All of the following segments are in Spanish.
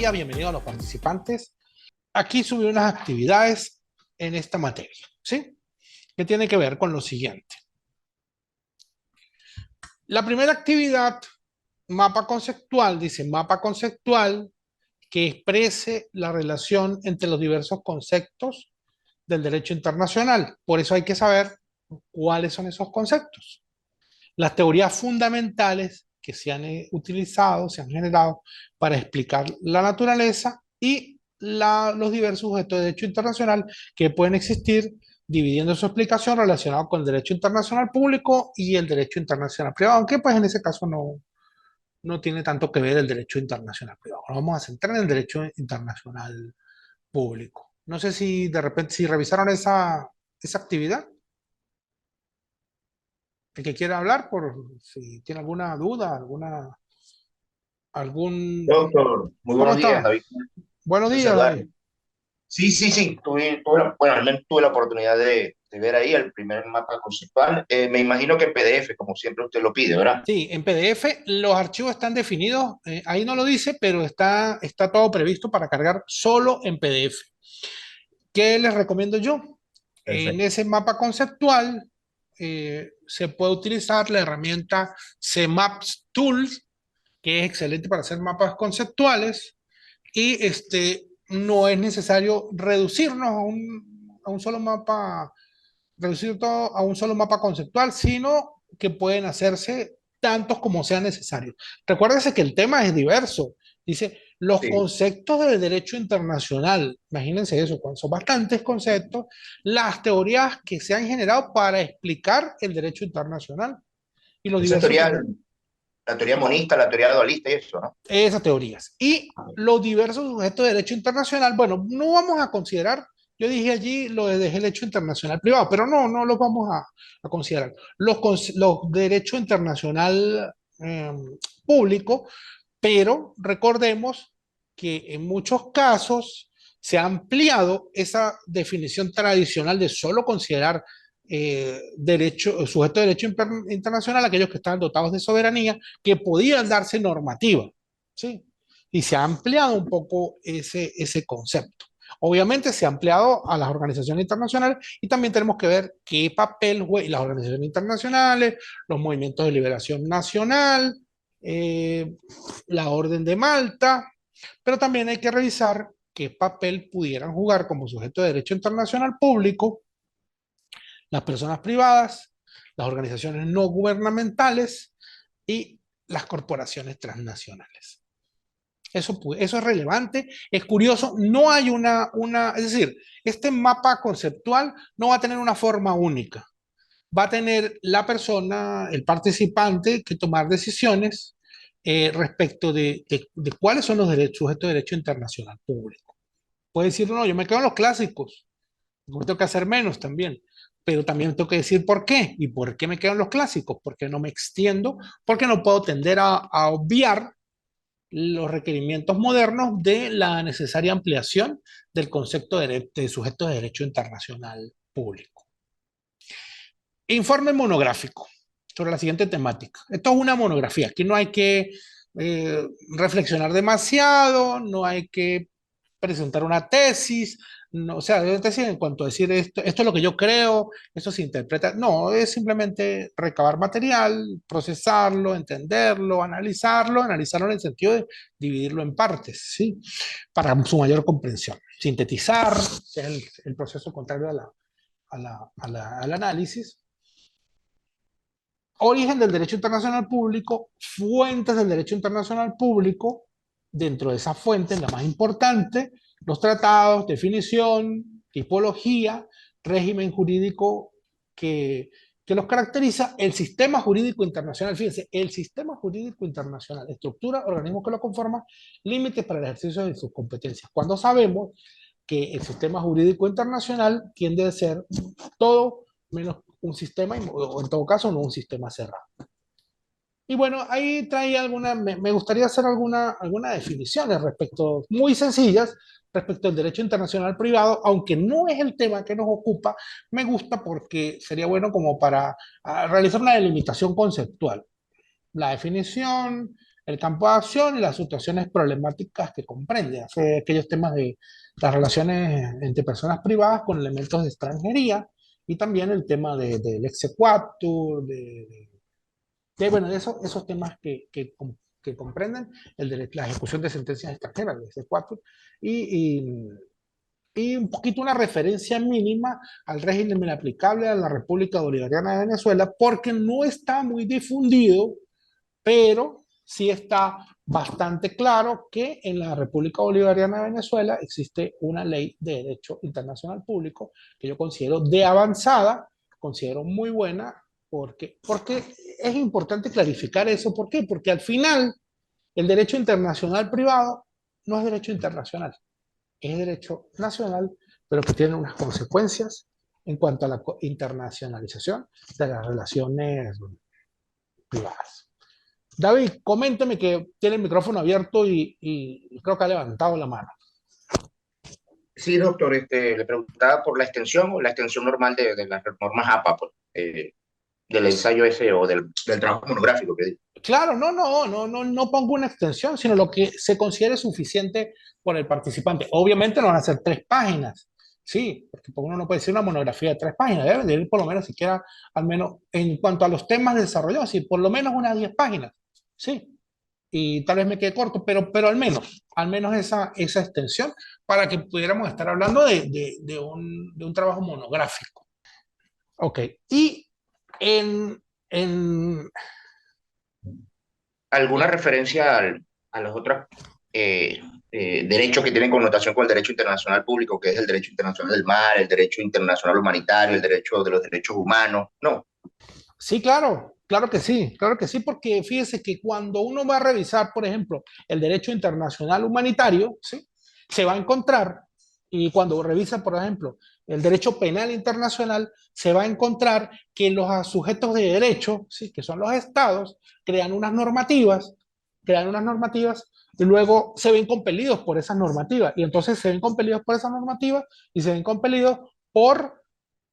días, bienvenidos a los participantes. Aquí subí unas actividades en esta materia, ¿sí? Que tiene que ver con lo siguiente. La primera actividad, mapa conceptual, dice mapa conceptual que exprese la relación entre los diversos conceptos del derecho internacional. Por eso hay que saber cuáles son esos conceptos. Las teorías fundamentales que se han utilizado, se han generado para explicar la naturaleza y los diversos sujetos de derecho internacional que pueden existir, dividiendo su explicación relacionado con el derecho internacional público y el derecho internacional privado, aunque pues en ese caso no tiene tanto que ver el derecho internacional privado. Nos vamos a centrar en el derecho internacional público. No sé si de repente, si revisaron esa actividad. El que quiera hablar, por si tiene alguna duda, algún... Doctor, muy ¿Cómo buenos días, está? David. Buenos Gusto días, David. saludarle. Sí, sí, sí, bueno, al menos tuve la oportunidad de ver ahí el primer mapa conceptual. Me imagino que en PDF, como siempre usted lo pide, ¿verdad? Sí, en PDF los archivos están definidos, ahí no lo dice, pero está todo previsto para cargar solo en PDF. ¿Qué les recomiendo yo? En Perfecto. ese mapa conceptual se puede utilizar la herramienta CMaps Tools, que es excelente para hacer mapas conceptuales, y no es necesario reducirnos a un solo mapa, reducir todo a un solo mapa conceptual, sino que pueden hacerse tantos como sea necesario. Recuérdense que el tema es diverso. Dice, los Sí. conceptos del derecho internacional, imagínense eso, son bastantes conceptos, las teorías que se han generado para explicar el derecho internacional y los Esa diversos teoría, sujetos. la teoría monista, la teoría dualista y eso, ¿no? Esas teorías. Y los diversos sujetos de derecho internacional, bueno, no vamos a considerar, yo dije allí lo de derecho internacional privado, pero no los vamos a considerar. Los derechos internacional eh, público, pero recordemos que en muchos casos se ha ampliado esa definición tradicional de solo considerar sujeto de derecho internacional aquellos que estaban dotados de soberanía, que podían darse normativa, ¿sí? Y se ha ampliado un poco ese concepto. Obviamente se ha ampliado a las organizaciones internacionales y también tenemos que ver qué papel juegan las organizaciones internacionales, los movimientos de liberación nacional, eh, la Orden de Malta, pero también hay que revisar qué papel pudieran jugar como sujeto de derecho internacional público las personas privadas, las organizaciones no gubernamentales y las corporaciones transnacionales. Eso es relevante, es curioso, no hay es decir, este mapa conceptual no va a tener una forma única, va a tener la persona, el participante, que tomar decisiones respecto de cuáles son los derechos, sujetos de derecho internacional público. Puede decir, no, yo me quedo en los clásicos, no tengo que hacer menos también, pero también tengo que decir por qué y por qué me quedo en los clásicos, porque no me extiendo, porque no puedo tender a obviar los requerimientos modernos de la necesaria ampliación del concepto de sujeto de derecho internacional público. Informe monográfico sobre la siguiente temática. Esto es una monografía. Aquí no hay que reflexionar demasiado, no hay que presentar una tesis, no, o sea, una tesis en cuanto a decir esto es lo que yo creo, esto se interpreta. No, es simplemente recabar material, procesarlo, entenderlo, analizarlo en el sentido de dividirlo en partes, ¿sí? Para su mayor comprensión. Sintetizar, que es el proceso contrario al análisis. Origen del derecho internacional público, fuentes del derecho internacional público, dentro de esas fuentes, la más importante, los tratados, definición, tipología, régimen jurídico que los caracteriza, el sistema jurídico internacional, fíjense, el sistema jurídico internacional, estructura, organismos que lo conforman, límites para el ejercicio de sus competencias. Cuando sabemos que el sistema jurídico internacional tiende a ser todo menos un sistema, o en todo caso no un sistema cerrado. Y bueno, ahí trae me gustaría hacer algunas definiciones respecto, muy sencillas, respecto al derecho internacional privado, aunque no es el tema que nos ocupa, me gusta porque sería bueno como para realizar una delimitación conceptual. La definición, el campo de acción y las situaciones problemáticas que comprende. Hace aquellos temas de las relaciones entre personas privadas con elementos de extranjería y también el tema del exequatur, bueno, de esos temas que comprenden la ejecución de sentencias extranjeras, el exequatur, y, y, y un poquito una referencia mínima al régimen aplicable a la República Bolivariana de Venezuela, porque no está muy difundido, pero sí está bastante claro que en la República Bolivariana de Venezuela existe una ley de derecho internacional público que yo considero de avanzada, considero muy buena, porque es importante clarificar eso. ¿Por qué? Porque al final el derecho internacional privado no es derecho internacional, es derecho nacional, pero que tiene unas consecuencias en cuanto a la internacionalización de las relaciones privadas. David, coménteme que tiene el micrófono abierto y creo que ha levantado la mano. Sí, doctor, le preguntaba por la extensión o la extensión normal de las normas APA, pues, del ensayo ese o del trabajo monográfico que digo. Claro, no pongo una extensión, sino lo que se considere suficiente por el participante. Obviamente no van a ser 3 páginas, sí, porque uno no puede decir una monografía de 3 páginas, debe de ir por lo menos siquiera, al menos en cuanto a los temas desarrollados, sí, por lo menos unas 10 páginas, sí, y tal vez me quede corto, pero al menos esa extensión para que pudiéramos estar hablando de un trabajo monográfico. Ok, y en, en, ¿Alguna referencia a los otros eh, derechos que tienen connotación con el derecho internacional público, que es el derecho internacional del mar, el derecho internacional humanitario, el derecho de los derechos humanos? No. Sí, claro que sí, porque fíjese que cuando uno va a revisar, por ejemplo, el derecho internacional humanitario, ¿sí? Se va a encontrar, y cuando revisa, por ejemplo, el derecho penal internacional, se va a encontrar que los sujetos de derecho, ¿sí? Que son los estados, crean unas normativas y luego se ven compelidos por esas normativas. Y entonces se ven compelidos por esas normativas y se ven compelidos por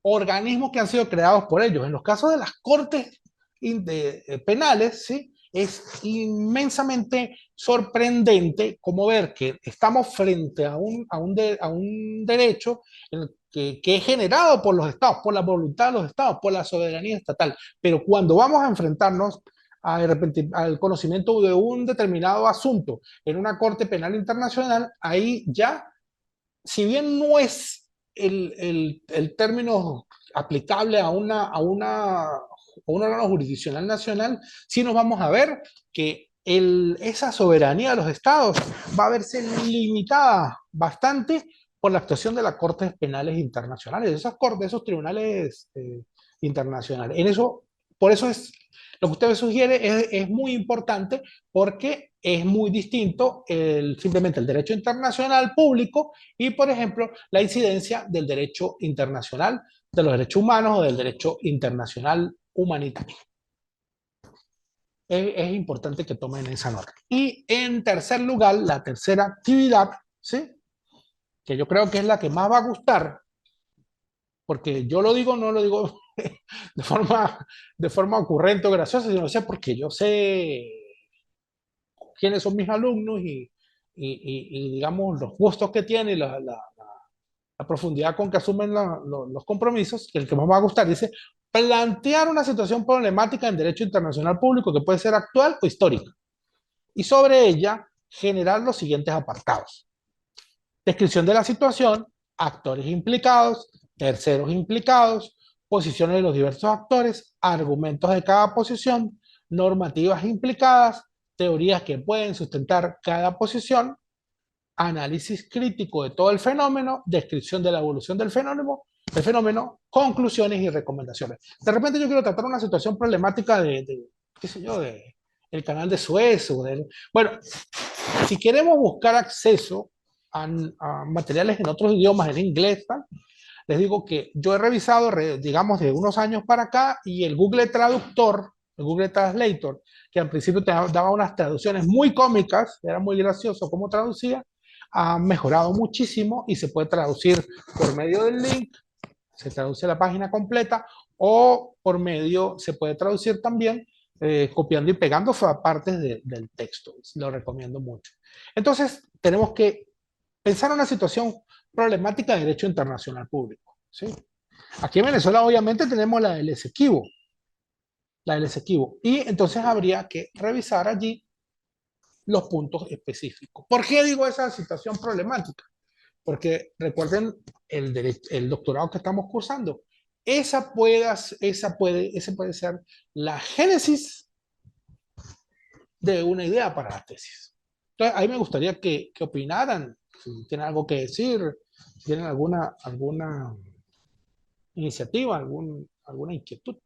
organismos que han sido creados por ellos. En los casos de las cortes penales, ¿sí? Es inmensamente sorprendente como ver que estamos frente a un derecho que es generado por los estados, por la voluntad de los estados, por la soberanía estatal. Pero cuando vamos a enfrentarnos al conocimiento de un determinado asunto en una corte penal internacional, ahí ya, si bien no es el término aplicable a un órgano jurisdiccional nacional, sí nos vamos a ver que esa soberanía de los estados va a verse limitada bastante por la actuación de las cortes penales internacionales, de esas cortes, de esos tribunales internacionales. Por eso lo que usted me sugiere es muy importante porque es muy distinto simplemente el derecho internacional público y, por ejemplo, la incidencia del derecho internacional de los derechos humanos o del derecho internacional humanitario. Es importante que tomen esa nota. Y en tercer lugar, la tercera actividad, ¿sí? Que yo creo que es la que más va a gustar, porque yo lo digo, no lo digo de forma ocurrente o graciosa, sino sé porque yo sé quiénes son mis alumnos y digamos, los gustos que tienen, la profundidad con que asumen los compromisos, que el que más me va a gustar, dice, plantear una situación problemática en derecho internacional público que puede ser actual o histórica, y sobre ella generar los siguientes apartados. Descripción de la situación, actores implicados, terceros implicados, posiciones de los diversos actores, argumentos de cada posición, normativas implicadas, teorías que pueden sustentar cada posición, análisis crítico de todo el fenómeno, descripción de la evolución del fenómeno, conclusiones y recomendaciones. De repente yo quiero tratar una situación problemática qué sé yo, el canal de Suez. Bueno, si queremos buscar acceso a materiales en otros idiomas, en inglés, tal, les digo que yo he revisado, digamos, de unos años para acá y el Google Traductor, el Google Translator, que al principio te daba unas traducciones muy cómicas, era muy gracioso cómo traducía, ha mejorado muchísimo y se puede traducir por medio del link, se traduce la página completa o se puede traducir también copiando y pegando partes del texto. Lo recomiendo mucho. Entonces, tenemos que pensar en una situación problemática de derecho internacional público. ¿Sí? Aquí en Venezuela, obviamente, tenemos la del Esequibo. Y entonces habría que revisar allí los puntos específicos. ¿Por qué digo esa situación problemática? Porque recuerden el doctorado que estamos cursando. Ese puede ser la génesis de una idea para la tesis. Entonces, ahí me gustaría que opinaran, si tienen algo que decir, si tienen alguna iniciativa, alguna inquietud.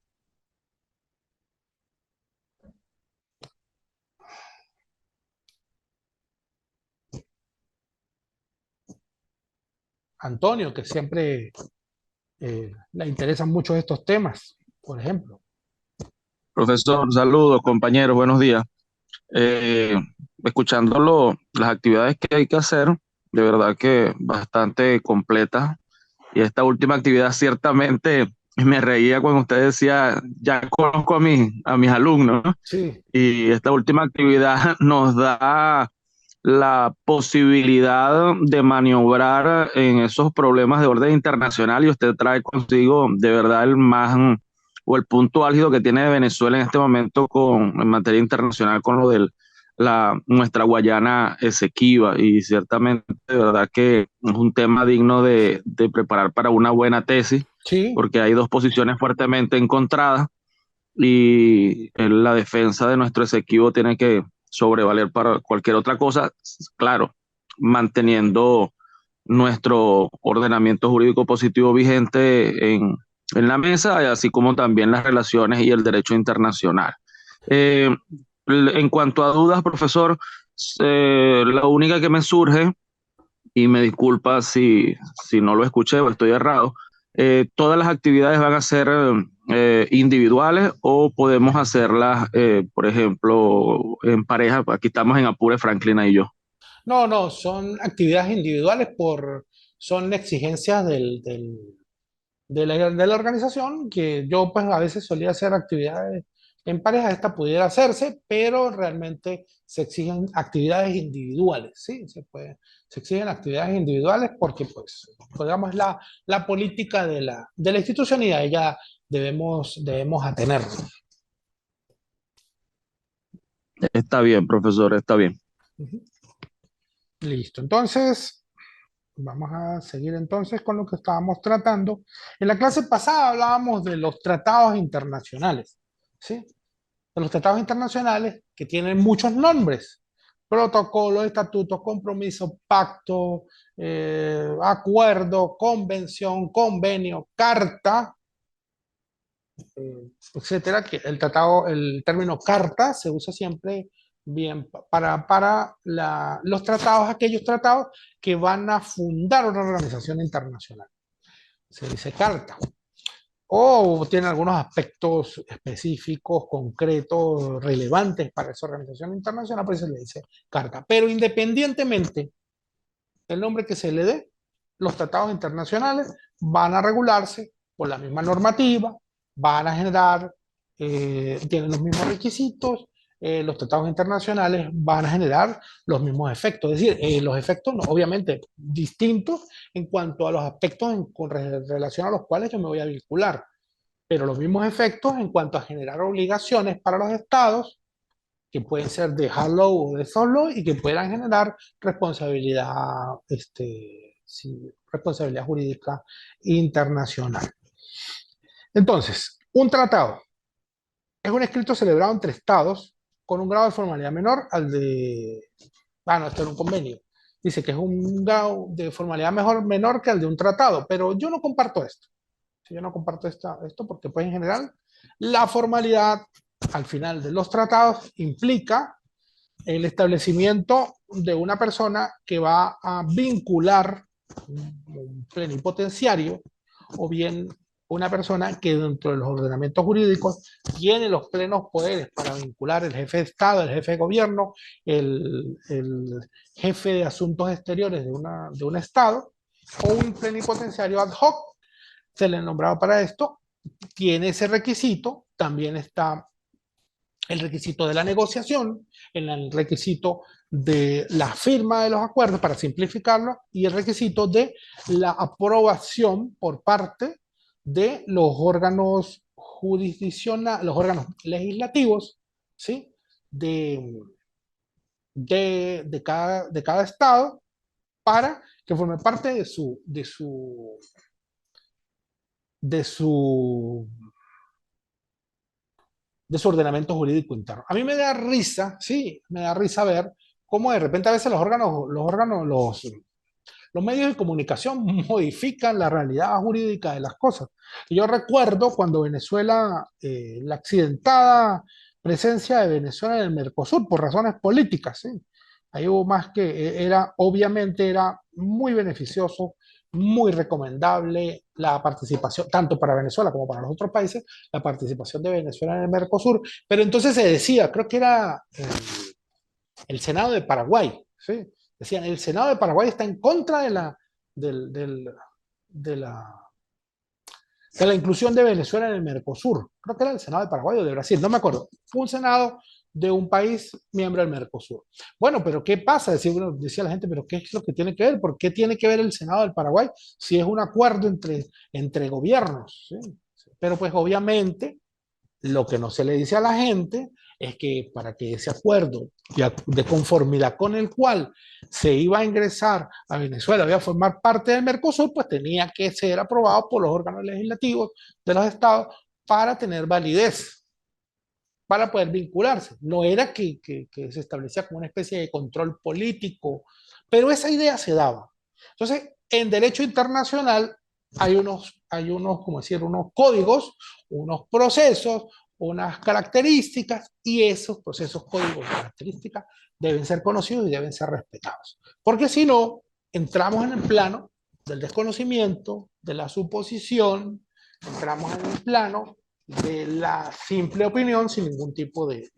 Antonio, que siempre le interesan mucho estos temas, por ejemplo. Profesor, saludos, compañeros, buenos días. Eh, las actividades que hay que hacer, de verdad que bastante completas. Y esta última actividad ciertamente me reía cuando usted decía, ya conozco a mis alumnos, ¿no? Sí, Y esta última actividad nos da la posibilidad de maniobrar en esos problemas de orden internacional y usted trae consigo de verdad el más o el punto álgido que tiene Venezuela en este momento en materia internacional con lo de nuestra Guayana Esequiba y ciertamente de verdad que es un tema digno de preparar para una buena tesis sí, porque hay dos posiciones fuertemente encontradas y la defensa de nuestro Esequibo tiene que sobrevaler para cualquier otra cosa, claro, manteniendo nuestro ordenamiento jurídico positivo vigente en la mesa, así como también las relaciones y el derecho internacional. Eh, en cuanto a dudas, profesor, la única que me surge, y me disculpa si no lo escuché o estoy errado, ¿todas las actividades van a ser individuales o podemos hacerlas, por ejemplo, en pareja? Aquí estamos en Apure, Franklin y yo. no, no, son actividades individuales son exigencias de la organización, que yo pues a veces solía hacer actividades en pareja, esta pudiera hacerse, pero realmente se exigen actividades individuales, ¿sí? Se exigen actividades individuales porque pues, digamos, la política de la institución y a ella debemos atenernos. Está bien, profesor, está bien. Ujú. Listo, entonces vamos a seguir entonces con lo que estábamos tratando. En la clase pasada hablábamos de los tratados internacionales, ¿sí? De los tratados internacionales que tienen muchos nombres: protocolo, estatuto, compromiso, pacto, acuerdo, convención, convenio, carta, etcétera. Que el término carta se usa siempre bien para los tratados, aquellos tratados que van a fundar una organización internacional. Se dice carta. O tiene algunos aspectos específicos, concretos, relevantes para esa organización internacional, por eso se le dice carta. Pero independientemente del nombre que se le dé, los tratados internacionales van a regularse por la misma normativa, van a generar, tienen los mismos requisitos, los tratados internacionales van a generar los mismos efectos. Es decir, los efectos obviamente distintos en cuanto a los aspectos con relación a los cuales yo me voy a vincular, pero los mismos efectos en cuanto a generar obligaciones para los estados, que pueden ser de hard law o de soft law, y que puedan generar sí, responsabilidad jurídica internacional. Entonces, un tratado es un escrito celebrado entre estados con un grado de formalidad menor al de... Ah, no, esto es un convenio. Dice que es un grado de formalidad menor que el de un tratado, pero yo no comparto esto. Yo no comparto esto porque, pues, en general, la formalidad al final de los tratados implica el establecimiento de una persona que va a vincular un plenipotenciario, o bien una persona que dentro de los ordenamientos jurídicos tiene los plenos poderes para vincular el jefe de Estado, el jefe de gobierno, el jefe de asuntos exteriores de un Estado, o un plenipotenciario ad hoc, se le ha nombrado para esto, tiene ese requisito, también está el requisito de la negociación, el requisito de la firma de los acuerdos, para simplificarlo, y el requisito de la aprobación por parte de los órganos jurisdiccionales, los órganos legislativos, ¿sí? De cada estado, para que forme parte de su de su ordenamiento jurídico interno. A mí me da risa, sí, me da risa ver cómo de repente a veces los medios de comunicación modifican la realidad jurídica de las cosas. Yo recuerdo cuando Venezuela, la accidentada presencia de Venezuela en el Mercosur por razones políticas, ¿sí? Ahí hubo más que, obviamente era muy beneficioso, muy recomendable la participación, tanto para Venezuela como para los otros países, la participación de Venezuela en el Mercosur, pero entonces se decía, creo que era el Senado de Paraguay, ¿sí? Decían, el Senado de Paraguay está en contra del, del, de la, de la inclusión de Venezuela en el Mercosur. Creo que era el Senado de Paraguay o de Brasil, no me acuerdo. Fue un Senado de un país miembro del Mercosur. Bueno, pero ¿qué pasa? Decía la gente, pero ¿qué es lo que tiene que ver? ¿Por qué tiene que ver el Senado del Paraguay si es un acuerdo entre gobiernos? ¿Sí? Pero pues obviamente lo que no se le dice a la gente es que para que ese acuerdo de conformidad con el cual se iba a ingresar a Venezuela, iba a formar parte del Mercosur, pues tenía que ser aprobado por los órganos legislativos de los estados para tener validez, para poder vincularse. No era que se establecía como una especie de control político, pero esa idea se daba. Entonces, en derecho internacional hay unos, como decir, unos códigos, unos procesos, unas características, y esos procesos, códigos y características deben ser conocidos y deben ser respetados. Porque si no, entramos en el plano del desconocimiento, de la suposición, entramos en el plano de la simple opinión sin ningún tipo de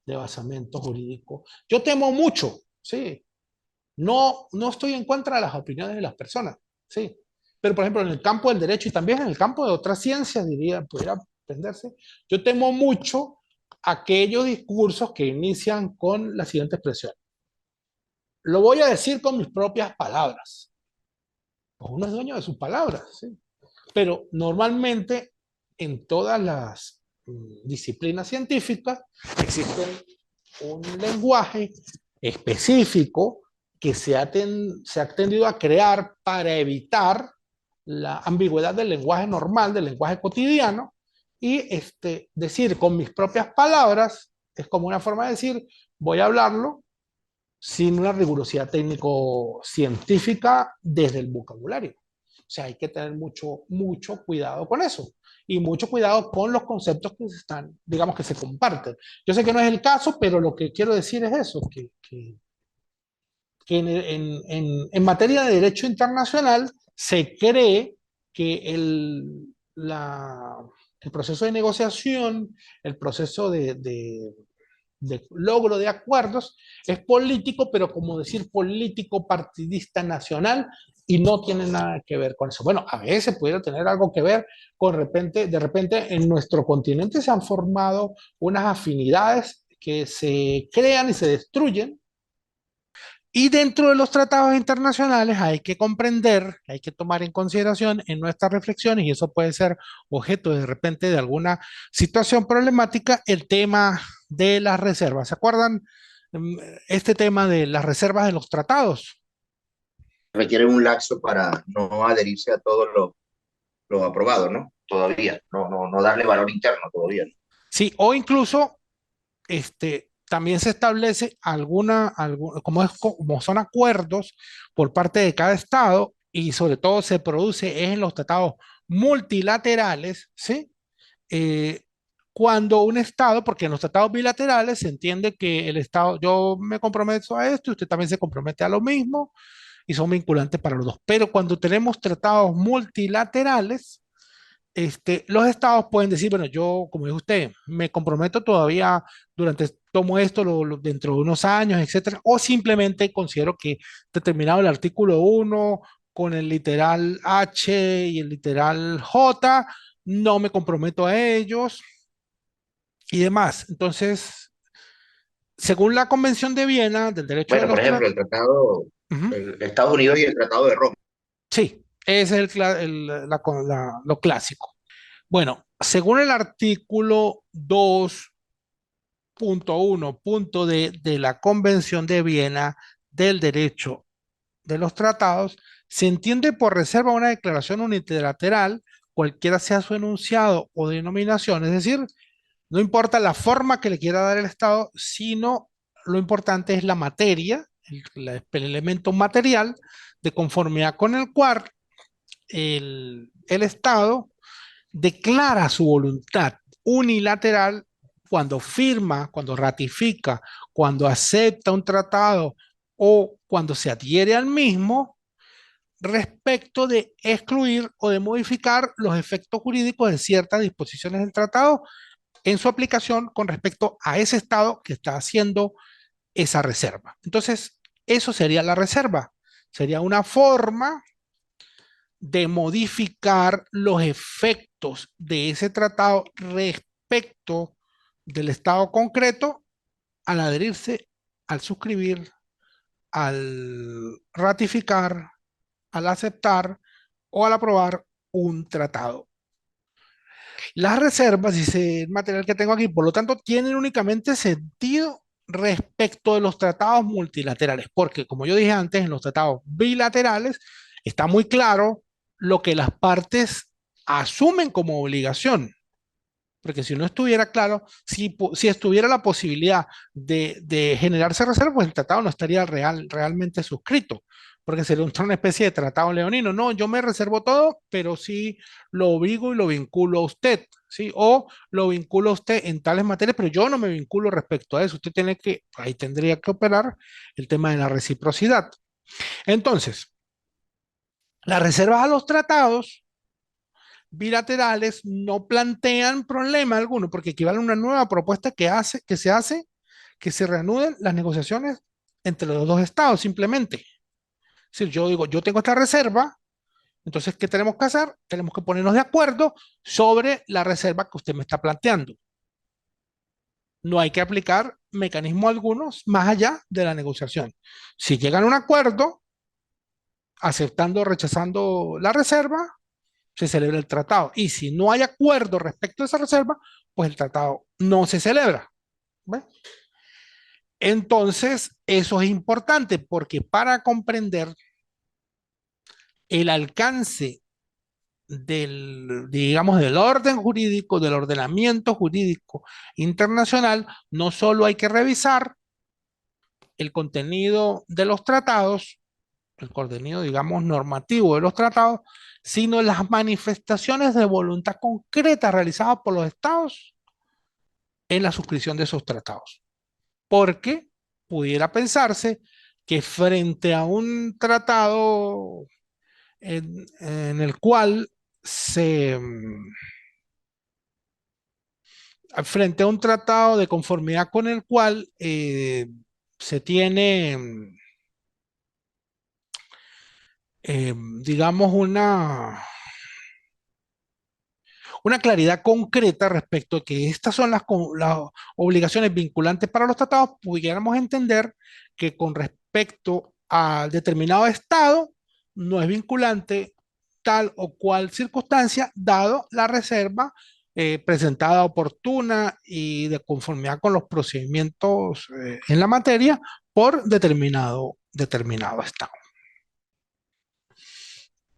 basamento jurídico. Yo temo mucho, sí. No estoy en contra de las opiniones de las personas, sí. Pero, por ejemplo, en el campo del derecho y también en el campo de otras ciencias, diría, pudiera entenderse, yo temo mucho aquellos discursos que inician con la siguiente expresión. Lo voy a decir con mis propias palabras. Pues uno es dueño de sus palabras, ¿sí? Pero normalmente en todas las disciplinas científicas existe un lenguaje específico que se ha tendido a crear para evitar la ambigüedad del lenguaje normal, del lenguaje cotidiano, y decir con mis propias palabras es como una forma de decir, voy a hablarlo sin una rigurosidad técnico-científica desde el vocabulario. O sea, hay que tener mucho, mucho cuidado con eso y mucho cuidado con los conceptos que están, digamos, que se comparten. Yo sé que no es el caso, pero lo que quiero decir es eso, que en materia de derecho internacional se cree que el proceso de negociación, el proceso de logro de acuerdos es político, pero como decir político partidista nacional, y no tiene nada que ver con eso. Bueno, a veces pudiera tener algo que ver con de repente en nuestro continente se han formado unas afinidades que se crean y se destruyen, y dentro de los tratados internacionales hay que comprender, hay que tomar en consideración en nuestras reflexiones, y eso puede ser objeto de repente de alguna situación problemática, el tema de las reservas. ¿Se acuerdan este tema de las reservas de los tratados? Requiere un lapso para no adherirse a todo lo aprobado, ¿no? Todavía, no darle valor interno todavía, ¿no? Sí, o incluso también se establece como son acuerdos por parte de cada estado, y sobre todo se produce en los tratados multilaterales, ¿sí? Eh, Cuando un estado, porque en los tratados bilaterales se entiende que el estado, yo me comprometo a esto y usted también se compromete a lo mismo, y son vinculantes para los dos. Pero cuando tenemos tratados multilaterales, los estados pueden decir, bueno, yo, como dijo usted, me comprometo todavía tomo esto dentro de unos años, etcétera, o simplemente considero que determinado el artículo 1 con el literal H y el literal J, no me comprometo a ellos, y demás. Entonces, según la Convención de Viena del derecho de Bueno, por los ejemplo, tratados, el tratado, de Estados Unidos y el Tratado de Roma. sí, ese es lo clásico. Bueno, según el artículo 2.1 de la Convención de Viena del derecho de los tratados, se entiende por reserva una declaración unilateral, cualquiera sea su enunciado o denominación, es decir, no importa la forma que le quiera dar el Estado, sino lo importante es la materia, el elemento material de conformidad con el cual el Estado declara su voluntad unilateral cuando firma, cuando ratifica, cuando acepta un tratado o cuando se adhiere al mismo respecto de excluir o de modificar los efectos jurídicos de ciertas disposiciones del tratado en su aplicación con respecto a ese Estado que está haciendo esa reserva. Entonces, eso sería la reserva. Sería una forma de modificar los efectos de ese tratado respecto del Estado concreto al adherirse, al suscribir, al ratificar, al aceptar o al aprobar un tratado. Las reservas, dice el material que tengo aquí, por lo tanto, tienen únicamente sentido respecto de los tratados multilaterales, porque como yo dije antes, en los tratados bilaterales está muy claro lo que las partes asumen como obligación, porque si no estuviera claro, si estuviera la posibilidad de generarse reservas, pues el tratado no estaría realmente suscrito, porque sería una especie de tratado leonino. No, yo me reservo todo, pero sí lo obligo y lo vinculo a usted, ¿sí? O lo vinculo a usted en tales materias, pero yo no me vinculo respecto a eso. Usted tiene que, ahí tendría que operar el tema de la reciprocidad. Entonces, las reservas a los tratados bilaterales no plantean problema alguno, porque equivale a una nueva propuesta que se reanuden las negociaciones entre los dos estados, simplemente. Es decir, yo digo, yo tengo esta reserva, entonces, ¿qué tenemos que hacer? Tenemos que ponernos de acuerdo sobre la reserva que usted me está planteando. No hay que aplicar mecanismos algunos más allá de la negociación. Si llegan a un acuerdo, aceptando o rechazando la reserva, se celebra el tratado. Y si no hay acuerdo respecto a esa reserva, pues el tratado no se celebra. ¿Ve? Entonces, eso es importante porque para comprender el alcance digamos, del orden jurídico, del ordenamiento jurídico internacional, no solo hay que revisar el contenido de los tratados, el contenido, digamos, normativo de los tratados, sino las manifestaciones de voluntad concreta realizadas por los estados en la suscripción de esos tratados. Porque pudiera pensarse que frente a un tratado en el cual frente a un tratado de conformidad con el cual se tiene, digamos, una claridad concreta respecto a que estas son las obligaciones vinculantes para los tratados, pudiéramos entender que con respecto a determinado Estado no es vinculante tal o cual circunstancia, dado la reserva presentada oportuna y de conformidad con los procedimientos en la materia por determinado Estado.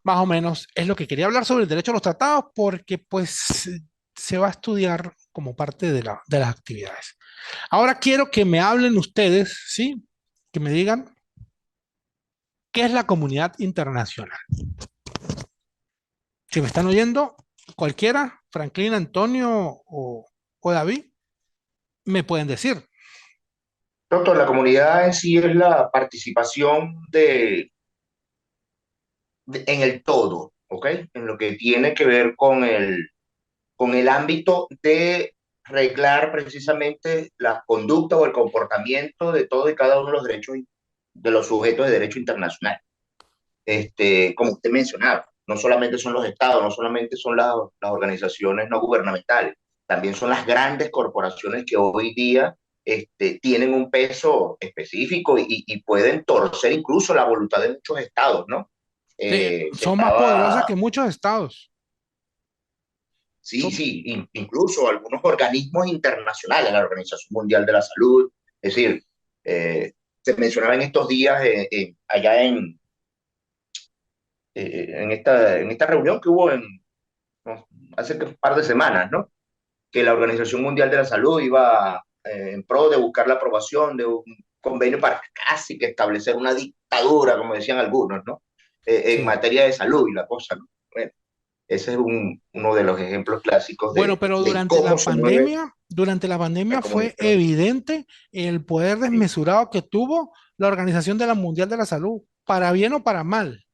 Más o menos es lo que quería hablar sobre el derecho a los tratados porque pues se va a estudiar como parte de las actividades. Ahora quiero que me hablen ustedes, ¿sí? Que me digan qué es la comunidad internacional. Si me están oyendo, cualquiera, Franklin, Antonio o David, me pueden decir. Doctor, la comunidad en sí es la participación en el todo, ¿ok? En lo que tiene que ver con el ámbito de reglar precisamente la conducta o el comportamiento de todo y cada uno de los derechos de los sujetos de derecho internacional. Como usted mencionaba, no solamente son los estados, no solamente son las organizaciones no gubernamentales, también son las grandes corporaciones que hoy día tienen un peso específico y pueden torcer incluso la voluntad de muchos estados, ¿no? Sí, Se son más poderosas estaba, que muchos estados. sí, Son, sí, incluso algunos organismos internacionales, la Organización Mundial de la Salud, es decir, se mencionaba en estos días allá en esta reunión que hubo no, hace un par de semanas, ¿no? Que la Organización Mundial de la Salud iba en pro de buscar la aprobación de un convenio para casi que establecer una dictadura, como decían algunos, ¿no? En sí. materia de salud y la cosa, ¿no? Bueno, ese es uno de los ejemplos clásicos Bueno, pero de cómo se mueve durante la la pandemia comunidad fue internacional. evidente el poder Sí. desmesurado que tuvo la Organización de la Mundial de la Salud, para bien o para mal.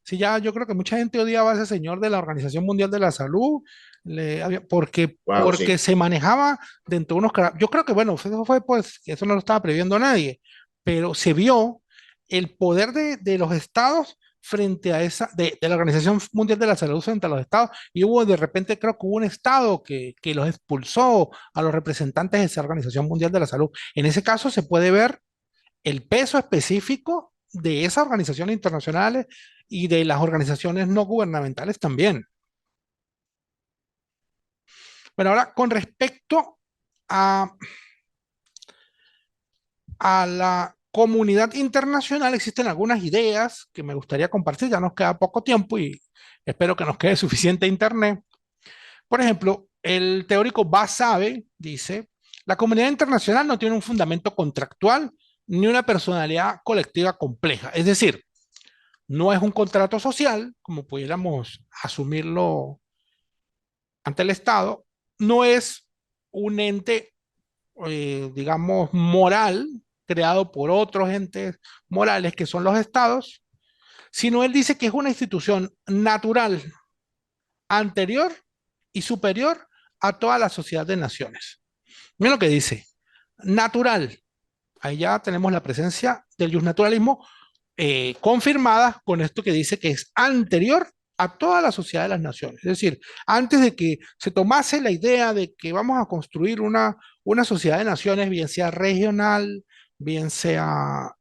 Sí, ya yo creo que mucha gente odiaba a ese señor de la Organización Mundial de la Salud, Wow, porque sí. se manejaba dentro de yo creo que, bueno, eso fue pues, que eso no lo estaba previendo nadie, pero se vio el poder de los estados frente a de la Organización Mundial de la Salud frente a los estados, y hubo de repente, creo que hubo un estado que los expulsó a los representantes de esa Organización Mundial de la Salud. En ese caso se puede ver el peso específico de esas organizaciones internacionales y de las organizaciones no gubernamentales también. Bueno, ahora con respecto a, a la comunidad internacional, existen algunas ideas que me gustaría compartir. Ya nos queda poco tiempo y espero que nos quede suficiente internet. Por ejemplo, el teórico Basabe dice, la comunidad internacional no tiene un fundamento contractual ni una personalidad colectiva compleja. Es decir, no es un contrato social, como pudiéramos asumirlo ante el Estado, no es un ente, digamos, moral, creado por otros entes morales que son los estados, sino él dice que es una institución natural, anterior y superior a toda la sociedad de naciones. Miren lo que dice, natural. Ahí ya tenemos la presencia del justnaturalismo confirmada con esto que dice que es anterior a toda la sociedad de las naciones. Es decir, antes de que se tomase la idea de que vamos a construir una sociedad de naciones, bien sea regional, bien sea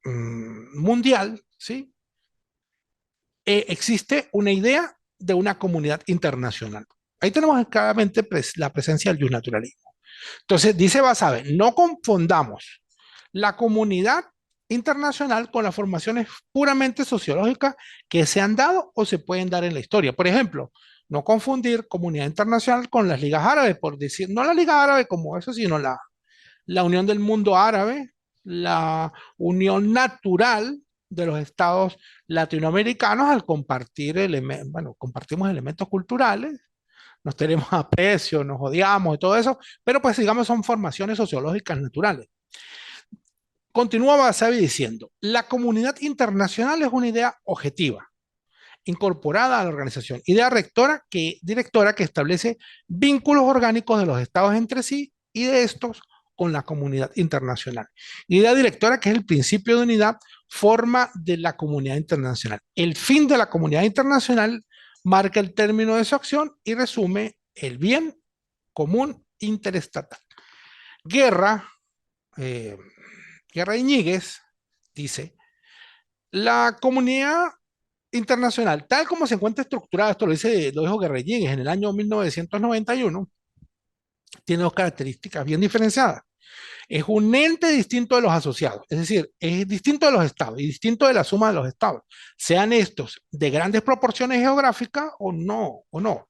mundial, ¿sí? Existe una idea de una comunidad internacional. Ahí tenemos claramente la presencia del naturalismo. Entonces, dice Basabe, no confundamos la comunidad internacional con las formaciones puramente sociológicas que se han dado o se pueden dar en la historia. Por ejemplo, no confundir comunidad internacional con las ligas árabes, por decir, no la liga árabe como eso, sino la unión del mundo árabe, la unión natural de los estados latinoamericanos al compartir elementos, bueno, compartimos elementos culturales, nos tenemos aprecio, nos odiamos y todo eso, pero pues digamos son formaciones sociológicas naturales. Continúa Basavi diciendo, la comunidad internacional es una idea objetiva, incorporada a la organización, idea directora que establece vínculos orgánicos de los estados entre sí y de estos con la comunidad internacional. Idea directora que es el principio de unidad, forma de la comunidad internacional. El fin de la comunidad internacional marca el término de su acción y resume el bien común interestatal. Guerra, eh, Guerra Iñiguez dice, la comunidad internacional, tal como se encuentra estructurada, lo dijo Guerra Iñiguez en el año 1991, tiene dos características bien diferenciadas. Es un ente distinto de los asociados, es decir, es distinto de los estados y distinto de la suma de los estados, sean estos de grandes proporciones geográficas o no.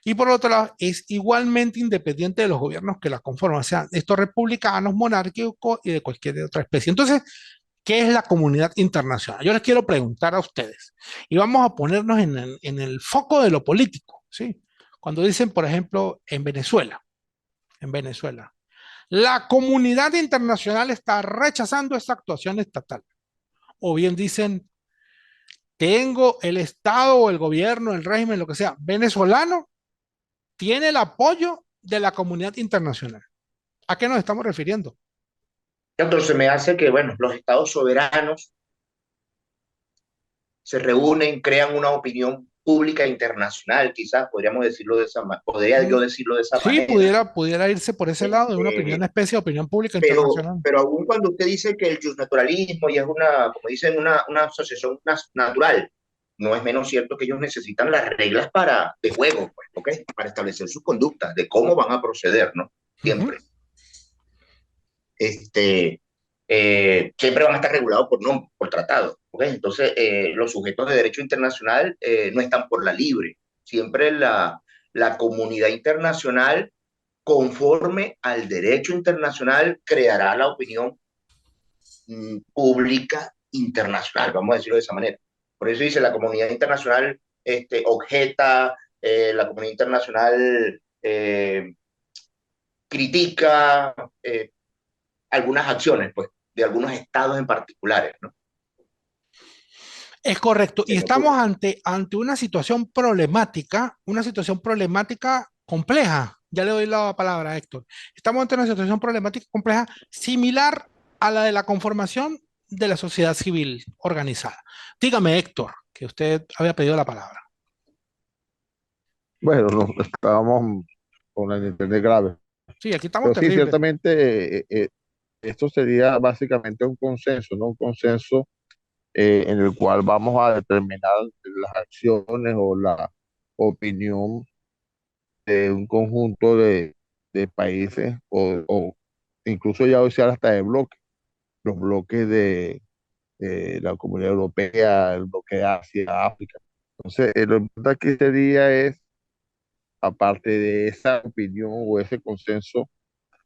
Y por otro lado, es igualmente independiente de los gobiernos que la conforman, sean estos republicanos, monárquicos y de cualquier otra especie. Entonces, ¿qué es la comunidad internacional? Yo les quiero preguntar a ustedes y vamos a ponernos en el foco de lo político, ¿sí? Cuando dicen, por ejemplo, en Venezuela, la comunidad internacional está rechazando esta actuación estatal. O bien dicen, tengo el Estado o el gobierno, el régimen, lo que sea, venezolano, tiene el apoyo de la comunidad internacional. ¿A qué nos estamos refiriendo? Entonces me hace que, bueno, los estados soberanos se reúnen, crean una opinión pública internacional, quizás podríamos decirlo de esa manera, podría yo Mm, decirlo de esa sí, manera. pudiera irse por ese lado de una opinión Este, especie de opinión pública pero, internacional. pero aún cuando usted dice que el justnaturalismo y es una, como dicen, una asociación natural, no es menos cierto que ellos necesitan las reglas de juego, pues, ¿ok? Para establecer sus conductas, de cómo van a proceder, ¿no? Ujú. Siempre. Este, siempre van a estar regulados por nombre, por tratado, ¿ok? Entonces, los sujetos de derecho internacional no están por la libre. Siempre la comunidad internacional, conforme al derecho internacional, creará la opinión pública internacional, vamos a decirlo de esa manera. Por eso dice la comunidad internacional objeta, la comunidad internacional critica algunas acciones, pues, de algunos estados en particulares, ¿no? Es correcto. Se Y me estamos ocurre. ante una situación problemática compleja. Ya le doy la palabra a Héctor. Estamos ante una situación problemática compleja similar a la de la conformación de la sociedad civil organizada. Dígame, Héctor, que usted había pedido la palabra. Bueno, no, estábamos con el internet grave. Sí, aquí estamos Pero sí, terribles. ciertamente esto sería básicamente un consenso, ¿no? Un consenso en el cual vamos a determinar las acciones o la opinión de un conjunto de países o incluso ya hoy sea hasta de bloques, los bloques de la Comunidad Europea, el bloque de Asia, África. Entonces, lo importante aquí sería es, aparte de esa opinión o ese consenso,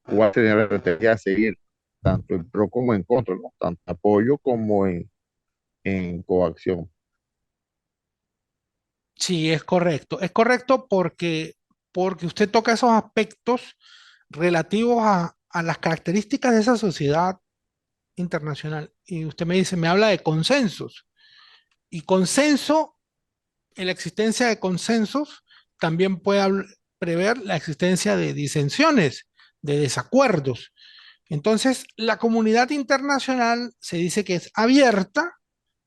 cuál sería la estrategia a seguir, tanto en pro como en contra, ¿no? Tanto apoyo como en coacción. Sí, es correcto. Es correcto porque usted toca esos aspectos relativos a las características de esa sociedad internacional. Y usted me dice, me habla de consensos. Y consenso, en la existencia de consensos, también puede prever la existencia de disensiones, de desacuerdos. Entonces, la comunidad internacional se dice que es abierta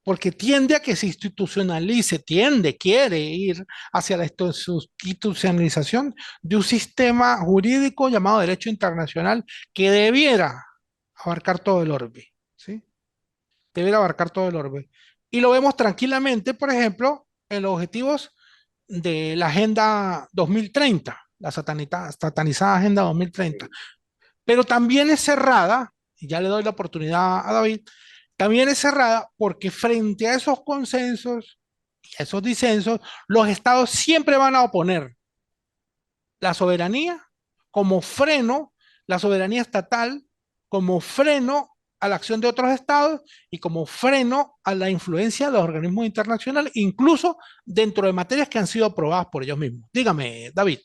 porque tiende a que se institucionalice, quiere ir hacia la institucionalización de un sistema jurídico llamado derecho internacional que debiera abarcar todo el orbe, ¿sí? Debiera abarcar todo el orbe. Y lo vemos tranquilamente, por ejemplo, en los objetivos de la Agenda 2030, la satanizada Agenda 2030. Pero también es cerrada, y ya le doy la oportunidad a David, también es cerrada porque frente a esos consensos y a esos disensos, los estados siempre van a oponer la soberanía como freno, la soberanía estatal como freno a la acción de otros estados y como freno a la influencia de los organismos internacionales, incluso dentro de materias que han sido aprobadas por ellos mismos. Dígame, David.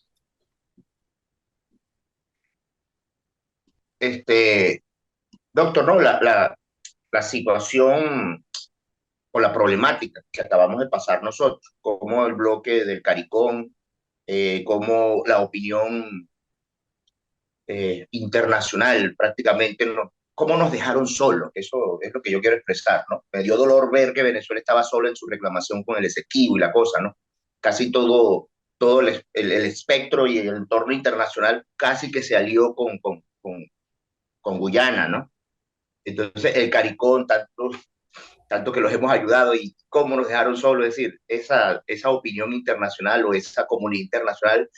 Este, doctor, no, la situación o la problemática que acabamos de pasar nosotros, como el bloque del CARICOM, como la opinión internacional prácticamente, no, cómo nos dejaron solos, eso es lo que yo quiero expresar, ¿no? Me dio dolor ver que Venezuela estaba sola en su reclamación con el Esequibo y la cosa, ¿no? Casi todo el espectro y el entorno internacional casi que se alió con Guyana, ¿no? Entonces el CARICOM, tanto que los hemos ayudado y cómo nos dejaron solos, es decir, esa opinión internacional o esa comunidad internacional,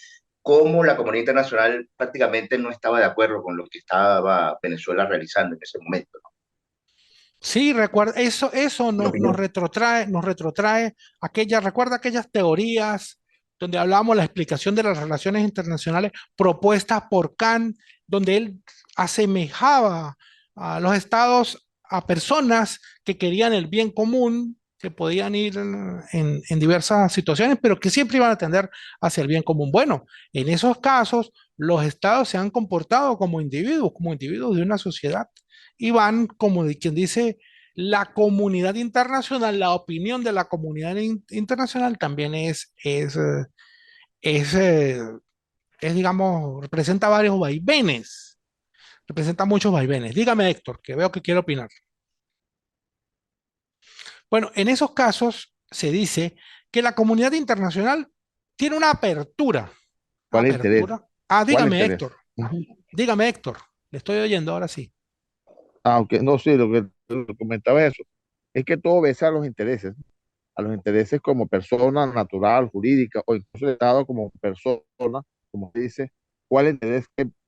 cómo la comunidad internacional prácticamente no estaba de acuerdo con lo que estaba Venezuela realizando en ese momento, ¿no? Sí, recuerda, eso Mi opinión. nos retrotrae recuerda aquellas teorías donde hablábamos la explicación de las relaciones internacionales propuestas por Kant, donde él asemejaba a los estados a personas que querían el bien común, que podían ir en diversas situaciones, pero que siempre iban a tender hacia el bien común. Bueno, en esos casos, los estados se han comportado como individuos de una sociedad y van, como de quien dice, la comunidad internacional, la opinión de la comunidad internacional también es, eh, digamos, representa muchos vaivenes. Dígame, Héctor, que veo que quiere opinar. Bueno, en esos casos se dice que la comunidad internacional tiene una apertura. ¿Cuál interés? Dígame, interés? Héctor. Dígame, Héctor. Le estoy oyendo ahora sí. Aunque no, sí, lo que comentaba eso, es que todo obedece a los intereses como persona natural, jurídica, o incluso el Estado como persona, como se dice, ¿cuál interés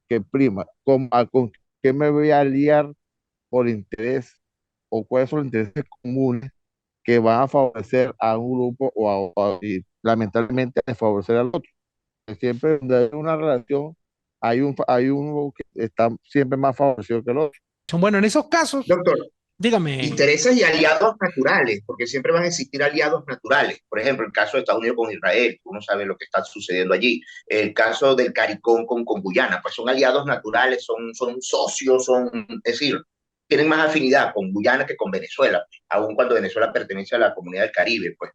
que prima? ¿Con qué me voy a aliar por interés? ¿O cuáles son los intereses comunes que van a favorecer a un grupo y lamentablemente a favorecer al otro? Siempre donde hay una relación, hay uno que está siempre más favorecido que el otro. Bueno, en esos casos, Doctor, dígame. intereses y aliados naturales, porque siempre van a existir aliados naturales. Por ejemplo, el caso de Estados Unidos con Israel, uno sabe lo que está sucediendo allí. El caso del CARICOM con Guyana, pues son aliados naturales, son socios, es decir, tienen más afinidad con Guyana que con Venezuela, aun cuando Venezuela pertenece a la comunidad del Caribe, pues.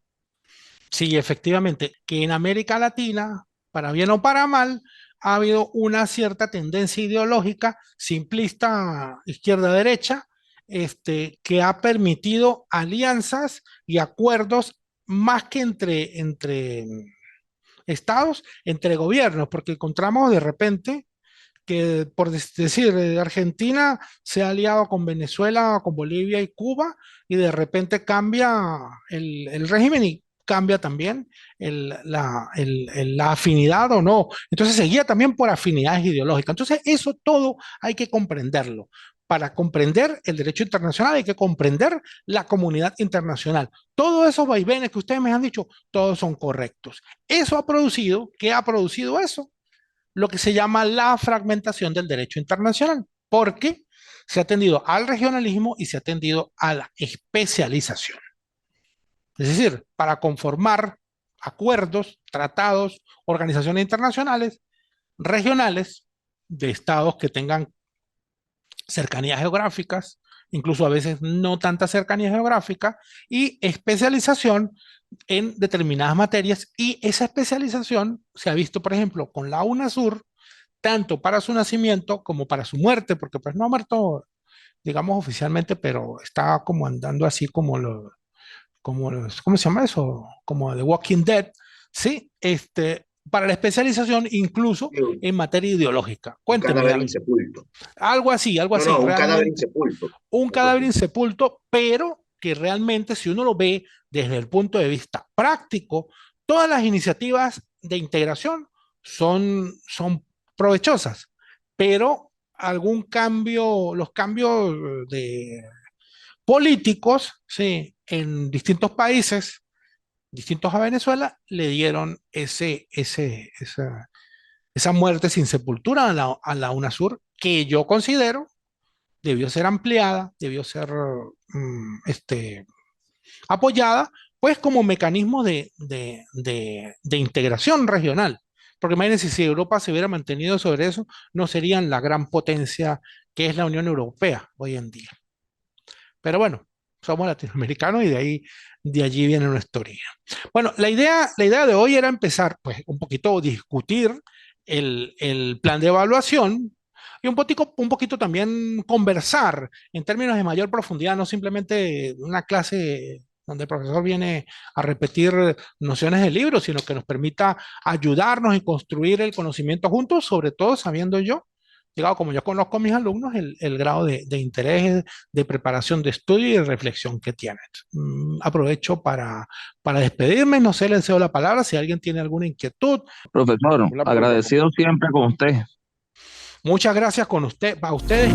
Sí, efectivamente, que en América Latina, para bien o para mal, ha habido una cierta tendencia ideológica simplista izquierda-derecha, que ha permitido alianzas y acuerdos más que entre estados, entre gobiernos, porque encontramos de repente que, por decir, Argentina se ha aliado con Venezuela, con Bolivia y Cuba, y de repente cambia el régimen y cambia también la afinidad o no. Entonces se guía también por afinidades ideológicas. Entonces eso todo hay que comprenderlo. Para comprender el derecho internacional hay que comprender la comunidad internacional. Todos esos vaivenes que ustedes me han dicho, todos son correctos. Eso ha producido, ¿qué ha producido eso? Lo que se llama la fragmentación del derecho internacional, porque se ha tendido al regionalismo y se ha tendido a la especialización. Es decir, para conformar acuerdos, tratados, organizaciones internacionales, regionales, de estados que tengan cercanías geográficas, incluso a veces no tanta cercanía geográfica, y especialización en determinadas materias, y esa especialización se ha visto, por ejemplo, con la UNASUR, tanto para su nacimiento como para su muerte, porque pues no ha muerto, digamos, oficialmente, pero está como andando así ¿cómo se llama eso? Como The Walking Dead, ¿sí? Para la especialización incluso en materia ideológica. Un Cuénteme. cadáver insepulto. Algo así, No, un cadáver realmente. insepulto. Un cadáver insepulto, pero que realmente si uno lo ve desde el punto de vista práctico, todas las iniciativas de integración son provechosas, pero los cambios de políticos, sí, en distintos países, distintos a Venezuela, le dieron esa muerte sin sepultura a la UNASUR, que yo considero debió ser ampliada, debió ser apoyada, pues como mecanismo de integración regional. Porque imagínense, si Europa se hubiera mantenido sobre eso, no serían la gran potencia que es la Unión Europea hoy en día. Pero bueno, somos latinoamericanos y de allí viene nuestra orilla. Bueno, la idea de hoy era empezar, pues, un poquito a discutir el plan de evaluación y un poquito también conversar en términos de mayor profundidad, no simplemente una clase donde el profesor viene a repetir nociones del libro, sino que nos permita ayudarnos en construir el conocimiento juntos, sobre todo sabiendo yo, digamos, como yo conozco a mis alumnos, el grado de interés, de preparación de estudio y de reflexión que tienen. Aprovecho para despedirme, no sé, le cedo la palabra si alguien tiene alguna inquietud. Profesor, agradecido siempre con usted. Muchas gracias a ustedes.